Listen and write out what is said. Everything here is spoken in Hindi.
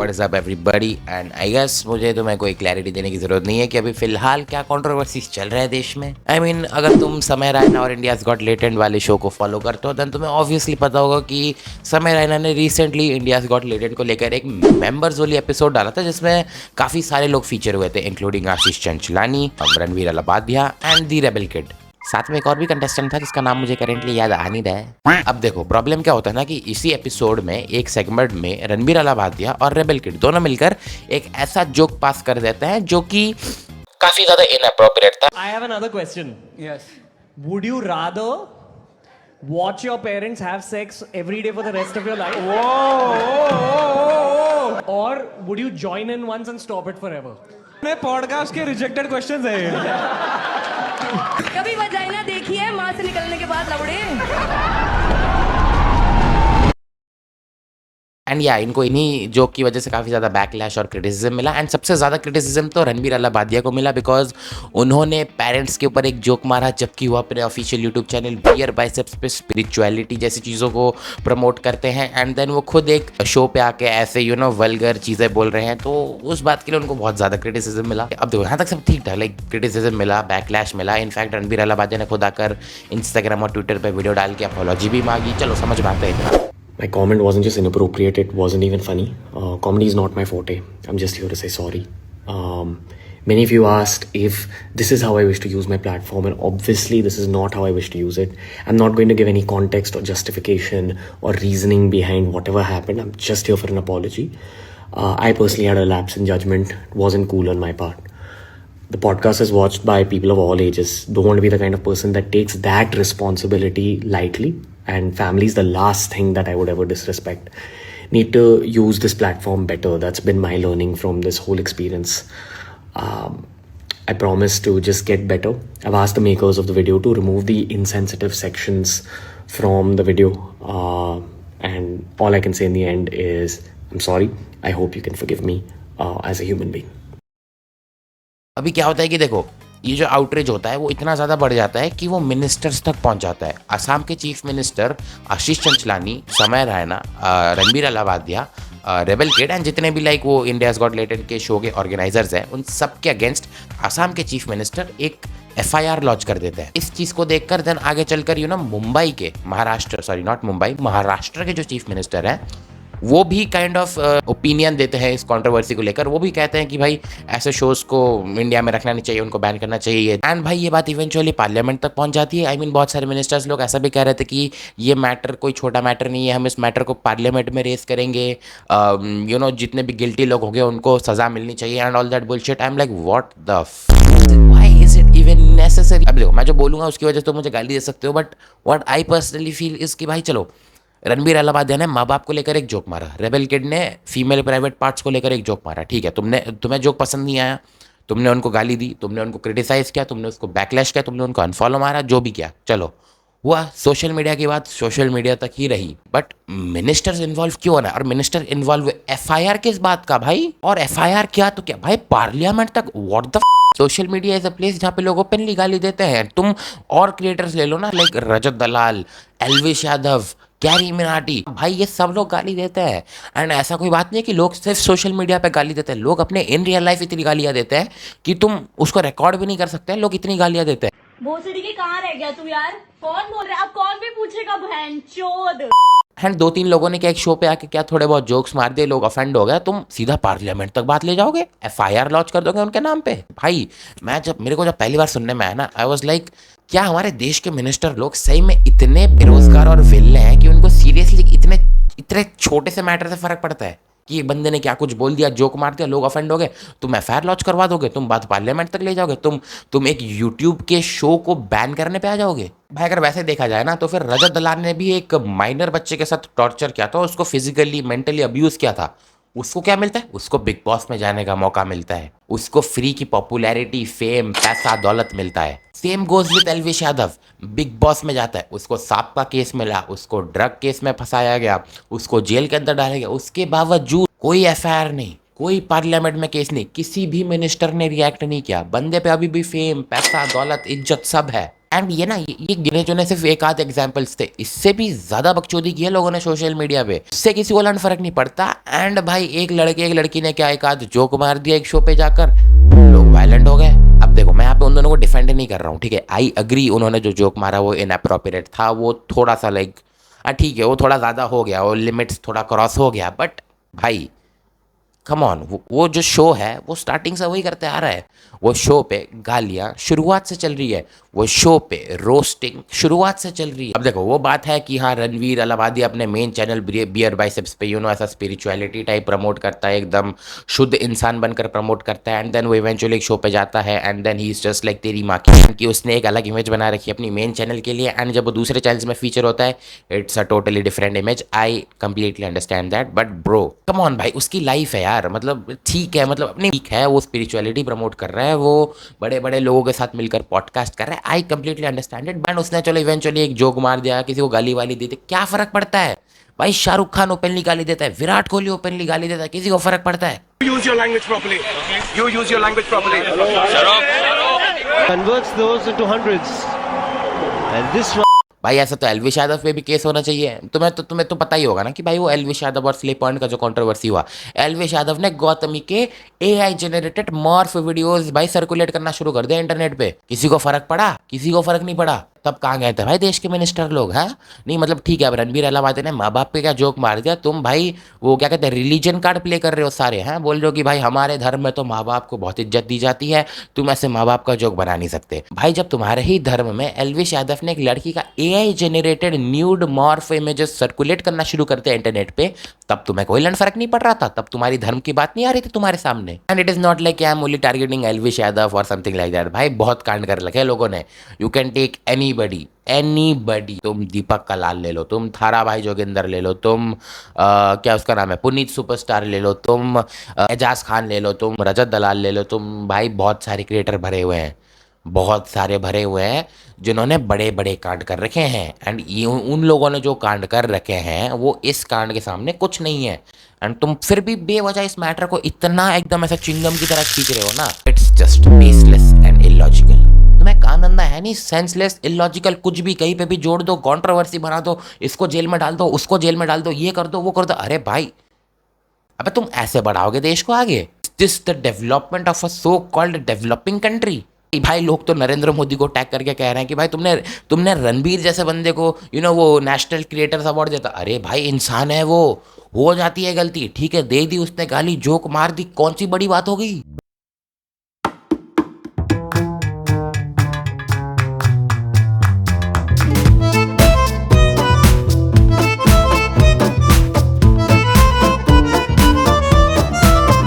What is up everybody and I guess मुझे तुम्हें कोई क्लैरिटी देने की जरूरत नहीं है कि अभी फिलहाल क्या कंट्रोवर्सीज चल रहे हैं देश में। आई मीन अगर तुम समय रैना और इंडियाज गॉट लेटेंट वाले शो को फॉलो करते हो देन तुम्हें ऑब्वियसली पता होगा कि समय रैना ने रिसेंटली इंडियाज गॉट लेटेंट को लेकर एक मेंबर्स ओनली एपिसोड डाला था जिसमें काफी सारे लोग फीचर हुए थे including Ashish Chanchlani, Ranveer Allahbadia and the rebel kid. साथ में एक और भी कंटेस्टेंट था जिसका नाम मुझे करेंटली याद आ नहीं रहा है। अब देखो प्रॉब्लम क्या होता है ना कि इसी एपिसोड में एक सेगमेंट में रणबीर अलाबादिया और रेबल किड दोनों मिलकर एक ऐसा जोक पास कर देते हैं जो कि काफी ज्यादा इनअप्रोप्रिएट था। I have another question. Yes. Would you rather watch your parents have sex every day for the rest of your life? Whoa! Or would you join in once and stop it forever? अपने पॉडकास्ट के रिजेक्टेड क्वेश्चंस है ये। कभी वजाइना देखी है माँ से निकलने के बाद लवड़े? एंड या इनको इन्हीं जोक की वजह से काफ़ी ज़्यादा बैकलैश और क्रिटिसिज्म मिला। एंड सबसे ज़्यादा क्रिटिसिज्म तो रणबीर अलाबादिया को मिला बिकॉज उन्होंने पेरेंट्स के ऊपर एक जोक मारा जबकि वो अपने official YouTube channel beer biceps पे स्पिरिचुअलिटी जैसी चीज़ों को प्रमोट करते हैं एंड देन वो खुद एक शो पे आके ऐसे वल्गर चीज़ें बोल रहे हैं। तो उस बात के लिए उनको बहुत ज़्यादा क्रिटिसिज्म मिला। अब देखो यहाँ तक सब ठीक था, लाइक क्रिटिसिज्म मिला, बैकलैश मिला। इनफैक्ट रणबीर अलाबादिया ने खुद आकर इंस्टाग्राम और ट्विटर पर वीडियो डाल के अपॉलॉजी भी मांगी। चलो समझ में आता है इतना। My comment wasn't just inappropriate, it wasn't even funny. Comedy is not my forte. I'm just here to say sorry. Many of you asked if this is how I wish to use my platform, and obviously this is not how I wish to use it. I'm not going to give any context or justification or reasoning behind whatever happened. I'm just here for an apology. I personally had a lapse in judgment. It wasn't cool on my part. The podcast is watched by people of all ages. Don't want to be the kind of person that takes that responsibility lightly. And family is the last thing that I would ever disrespect. Need to use this platform better. That's been my learning from this whole experience. I promise to just get better. I've asked the makers of the video to remove the insensitive sections from the video. And all I can say in the end is, I'm sorry. I hope you can forgive me as a human being. अभी क्या होता है कि देखो ये जो आउटरीच होता है वो इतना ज़्यादा बढ़ जाता है कि वो मिनिस्टर्स तक पहुंच जाता है। असम के चीफ मिनिस्टर आशीष चंचलानी, समय Raina, Ranbir Allahbadia, rebel kid and जितने भी लाइक वो इंडियाज गॉट लेटेंट के शो के ऑर्गेनाइजर्स हैं उन सब के अगेंस्ट असम के चीफ मिनिस्टर एक FIR लॉन्च कर देते हैं। इस चीज़ को देखकर देन आगे चलकर मुंबई के महाराष्ट्र के जो चीफ मिनिस्टर हैं वो भी काइंड ऑफ ओपिनियन देते हैं इस कंट्रोवर्सी को लेकर। वो भी कहते हैं कि भाई ऐसे शोज को इंडिया में रखना नहीं चाहिए, उनको बैन करना चाहिए। एंड भाई ये बात इवेंचुअली पार्लियामेंट तक पहुंच जाती है। आई मीन बहुत सारे मिनिस्टर्स लोग ऐसा भी कह रहे थे कि ये मैटर कोई छोटा मैटर नहीं है, हम इस मैटर को पार्लियामेंट में रेस करेंगे, जितने भी गिल्टी लोग होंगे उनको सजा मिलनी चाहिए and all that bullshit. I am like what the why is it even necessary. अब देखो मैं जो बोलूँगा उसकी वजह से तो मुझे गाली दे सकते हो, but what I personally feel is कि भाई चलो रणबीर अलाबादिया ने माँ बाप को लेकर एक जोक मारा, रेबल किड ने फीमेल प्राइवेट पार्ट्स को लेकर एक जोक मारा। ठीक है, तुम्हें जोक पसंद नहीं आया, तुमने उनको गाली दी, तुमने उनको क्रिटिसाइज किया, तुमने उसको बैकलैश किया, तुमने उनको अनफॉलो मारा, जो भी किया चलो हुआ। सोशल मीडिया की बात सोशल मीडिया तक ही रही, बट मिनिस्टर्स इन्वॉल्व क्यों होना? और मिनिस्टर इन्वॉल्व FIR किस बात का भाई? और FIR क्या तो क्या भाई, पार्लियामेंट तक? What the social media is a place जहाँ पे लोग ओपनली गाली देते हैं। तुम और क्रिएटर्स ले लो ना, लाइक रजत दलाल, एल्विश यादव, कैरी मिनाटी, भाई ये सब लोग गाली देते हैं। एंड ऐसा कोई बात नहीं है कि लोग सिर्फ सोशल मीडिया पे गाली देते हैं, लोग अपने इन रियल लाइफ इतनी गालियां देते हैं कि तुम उसको रिकॉर्ड भी नहीं कर सकते हैं, लोग इतनी गालियां देते हैं। भोसड़ी के कहाँ रह गया तू यार? कौन बोल रहा है? अब कौन भी पूछेगा बहनचोद? एंड 2-3 लोगों ने क्या एक शो पे आके क्या थोड़े बहुत जोक्स मार दिए, लोग ऑफेंड हो गए, तुम सीधा पार्लियामेंट तक बात ले जाओगे, FIR लॉन्च कर दोगे उनके नाम पे। भाई मेरे को जब पहली बार सुनने में आया ना, आई वाज लाइक क्या हमारे देश के मिनिस्टर लोग सही में इतने बेरोजगार और विल्ले हैं कि उनको सीरियसली इतने छोटे से मैटर से फर्क पड़ता है कि एक बंदे ने क्या कुछ बोल दिया, जोक मार दिया, लोग ऑफेंड हो गए, तुम FIR लॉन्च करवा दोगे, तुम बात पार्लियामेंट तक ले जाओगे, तुम एक यूट्यूब के शो को बैन करने पे आ जाओगे। भाई अगर वैसे देखा जाए ना तो फिर रजत दलाल ने भी एक माइनर बच्चे के साथ टॉर्चर किया था, उसको फिजिकली मेंटली अब्यूज किया था। उसको क्या मिलता है? उसको बिग बॉस में जाने का मौका मिलता है, उसको फ्री की पॉपुलैरिटी, फेम, पैसा, दौलत मिलता है। Same goes with Elvish Yadav, big boss में जाता है, उसको सांप का केस मिला, उसको ड्रग केस में फंसाया गया, उसको जेल के अंदर डाला गया, उसके बावजूद कोई FIR नहीं, कोई पार्लियामेंट में केस नहीं, किसी भी मिनिस्टर ने रिएक्ट नहीं किया। बंदे पे अभी भी फेम, पैसा, दौलत, इज्जत सब है। एंड ये ना ये गिने चुने सिर्फ एक आध एग्जांपल्स थे, इससे भी ज्यादा बकचोदी की है लोगों ने सोशल मीडिया पे, इससे किसी को फर्क नहीं पड़ता। एंड भाई एक लड़के एक लड़की ने क्या एक आध जोक मार दिया एक शो पे जाकर, लोग वायलेंट हो गए। अब देखो मैं यहाँ पे उन दोनों को डिफेंड नहीं कर रहा हूँ, ठीक है, आई अग्री उन्होंने जो जोक मारा वो इनअप्रोप्रिएट था, वो थोड़ा सा लाइक ठीक है वो थोड़ा ज़्यादा हो गया, वो लिमिट्स थोड़ा क्रॉस हो गया, बट भाई कम ऑन, वो जो शो है वो स्टार्टिंग से वही करते आ रहा है। वो शो पे गालियाँ शुरुआत से चल रही है, वो शो पे रोस्टिंग शुरुआत से चल रही है। अब देखो वो बात है कि हाँ रणवीर अलाहाबादी अपने मेन चैनल बियर बाइसेप्स पे ऐसा स्पिरिचुअलिटी टाइप प्रमोट करता है, एकदम शुद्ध इंसान बनकर प्रमोट करता है, एंड देन वो इवेंचुअली एक शो पे जाता है and then he is just like तेरी माँ की उसने एक अलग इमेज बना रखी है अपनी मेन चैनल के लिए, एंड जब वो दूसरे चैनल्स में फीचर होता है it's a totally different image. I completely understand that, but bro come on भाई, उसकी लाइफ है यार, मतलब ठीक है, मतलब अपनी ठीक है, वो स्पिरिचुअलिटी प्रमोट कर रहा है, वो बड़े बड़े लोगों के साथ मिलकर पॉडकास्ट कर रहा है, I completely understand it. But उसने चलो इवेंचुअली एक जोक मार दिया, किसी को गाली वाली दी थी, क्या फर्क पड़ता है भाई? शाहरुख खान ओपनली गाली देता है, विराट कोहली ओपनली गाली देता है, किसी को फर्क पड़ता है? Use your language properly. You use your language properly. Converts those into hundreds. And this one. भाई ऐसा तो एलविश यादव पे भी केस होना चाहिए। तुम्हें तो पता ही होगा ना कि भाई वो एलविश यादव और स्लिप पॉइंट का जो कंट्रोवर्सी हुआ, एलविश यादव ने गौतमी के एआई जनरेटेड मॉर्फ वीडियोस भाई सर्कुलेट करना शुरू कर दिया इंटरनेट पे। किसी को फर्क पड़ा? किसी को फर्क नहीं पड़ा। तब कहाँ गए थे भाई देश के मिनिस्टर लोग? हैं नहीं, मतलब ठीक है, अब रणबीर अलाहाबादी ने माँ बाप पे क्या जोक मार दिया, तुम भाई वो क्या कहते हैं रिलीजन कार्ड प्ले कर रहे हो सारे, हैं बोल रहे हो कि भाई हमारे धर्म में तो माँ बाप को बहुत इज्जत दी जाती है, तुम ऐसे माँ बाप का जोक बना नहीं सकते। भाई जब तुम्हारे ही धर्म में एलविश यादव ने एक लड़की का AI generated nude morph images circulate करना शुरू करते हैं इंटरनेट पे, तब तुम्हें कोई फर्क नहीं पड़ रहा था? तब तुम्हारी धर्म की बात नहीं आ रही थी तुम्हारे सामने? And it is not like I am only targeting Elvish Yadav और समथिंग लाइक दैट। भाई बहुत कांड कर रखे लोगों ने, यू कैन टेक एनीबडी, तुम दीपक कलाल ले लो, तुम थारा भाई जोगिंदर ले लो, तुम क्या उसका नाम है पुनीत सुपरस्टार ले लो, तुम एजाज खान ले लो, तुम रजत दलाल ले लो, तुम भाई बहुत सारे क्रिएटर भरे हुए हैं, बहुत सारे भरे हुए हैं जिन्होंने बड़े बड़े कांड कर रखे हैं। एंड उन लोगों ने जो कांड कर रखे हैं वो इस कांड के सामने कुछ नहीं है। एंड तुम फिर भी बेवजह इस मैटर को इतना एकदम ऐसा चिंगम की तरह खींच रहे हो ना, it's just baseless and illogical. तुम्हें कान धंधा है नहीं, सेंसलेस इलॉजिकल, कुछ भी कहीं पे भी जोड़ दो, कंट्रोवर्सी बना दो, इसको जेल में डाल दो, उसको जेल में डाल दो, ये कर दो वो कर दो। अरे भाई अबे तुम ऐसे बढ़ाओगे देश को आगे? This the development of a so called developing country? भाई लोग तो नरेंद्र मोदी को टैग करके कह रहे हैं कि भाई तुमने रणबीर जैसे बंदे को वो नेशनल क्रिएटर्स अवार्ड देता। अरे भाई इंसान है वो, हो जाती है गलती, ठीक है, दे दी उसने गाली, जोक मार दी, कौन सी बड़ी बात हो गई?